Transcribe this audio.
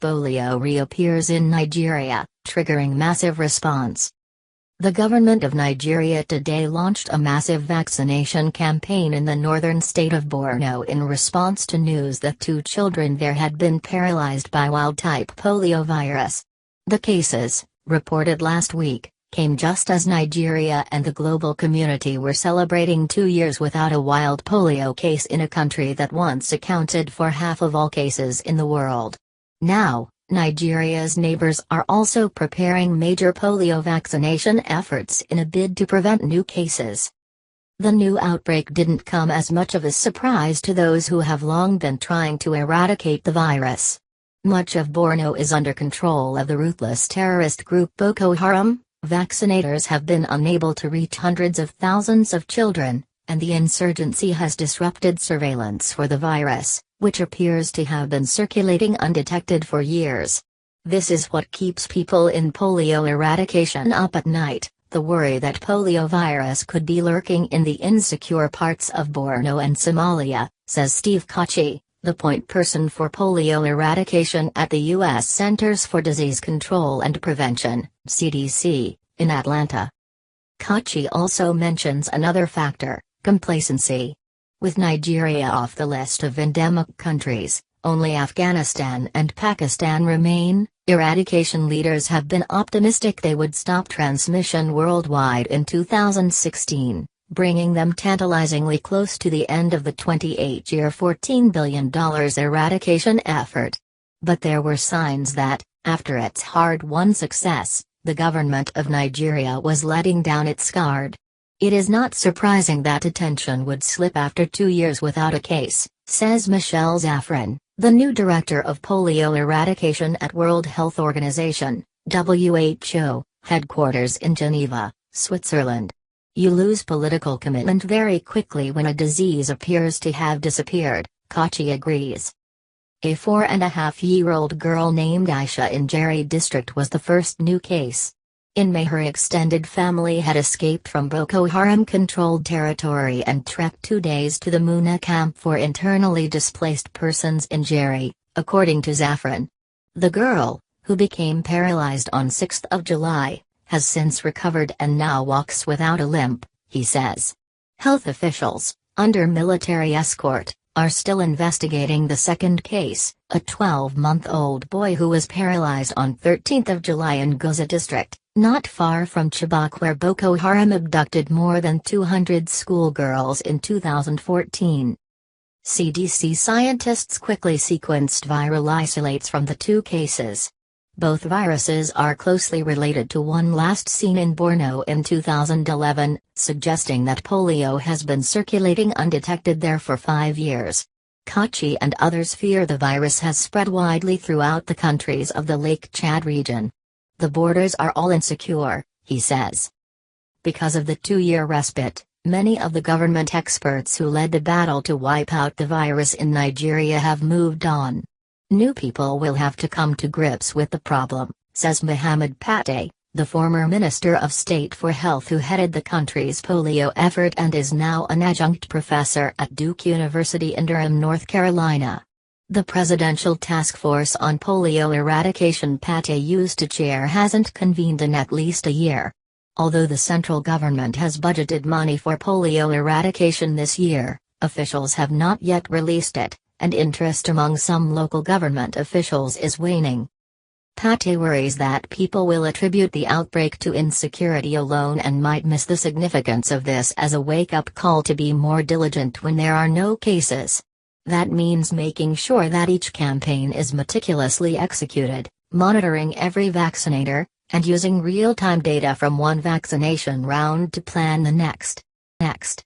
Polio reappears in Nigeria, triggering massive response. The government of Nigeria today launched a massive vaccination campaign in the northern state of Borno in response to news that 2 children there had been paralyzed by wild-type polio virus. The cases, reported last week, came just as Nigeria and the global community were celebrating 2 years without a wild polio case in a country that once accounted for half of all cases in the world. Now, Nigeria's neighbors are also preparing major polio vaccination efforts in a bid to prevent new cases. The new outbreak didn't come as much of a surprise to those who have long been trying to eradicate the virus. Much of Borno is under control of the ruthless terrorist group Boko Haram. Vaccinators have been unable to reach hundreds of thousands of children, and the insurgency has disrupted surveillance for the virus, which appears to have been circulating undetected for years. This is what keeps people in polio eradication up at night, the worry that polio virus could be lurking in the insecure parts of Borno and Somalia, says Steve Kachi, the point person for polio eradication at the U.S. Centers for Disease Control and Prevention, CDC, in Atlanta. Kachi also mentions another factor: complacency. With Nigeria off the list of endemic countries, only Afghanistan and Pakistan remain. Eradication leaders have been optimistic they would stop transmission worldwide in 2016, bringing them tantalizingly close to the end of the 28-year $14 billion eradication effort. But there were signs that, after its hard-won success, the government of Nigeria was letting down its guard. It is not surprising that attention would slip after 2 years without a case, says Michelle Zafran, the new director of polio eradication at World Health Organization, WHO, headquarters in Geneva, Switzerland. You lose political commitment very quickly when a disease appears to have disappeared, Kachi agrees. A 4.5-year-old girl named Aisha in Jeri district was the first new case. In May, her extended family had escaped from Boko Haram-controlled territory and trekked 2 days to the Muna camp for internally displaced persons in Jeri, according to Zafran. The girl, who became paralyzed on 6 July, has since recovered and now walks without a limp, he says. Health officials, under military escort, are still investigating the second case, a 12-month-old boy who was paralyzed on 13 July in Goza district, not far from Chibok, where Boko Haram abducted more than 200 schoolgirls in 2014. CDC scientists quickly sequenced viral isolates from the 2 cases. Both viruses are closely related to one last seen in Borno in 2011, suggesting that polio has been circulating undetected there for 5 years. Kachi and others fear the virus has spread widely throughout the countries of the Lake Chad region. The borders are all insecure, he says. Because of the 2-year respite, many of the government experts who led the battle to wipe out the virus in Nigeria have moved on. New people will have to come to grips with the problem, says Mohammed Pate, the former Minister of State for Health who headed the country's polio effort and is now an adjunct professor at Duke University in Durham, North Carolina. The Presidential Task Force on Polio Eradication Pate used to chair hasn't convened in at least a year. Although the central government has budgeted money for polio eradication this year, officials have not yet released it, and interest among some local government officials is waning. Pate worries that people will attribute the outbreak to insecurity alone and might miss the significance of this as a wake-up call to be more diligent when there are no cases. That means making sure that each campaign is meticulously executed, monitoring every vaccinator, and using real-time data from one vaccination round to plan the next.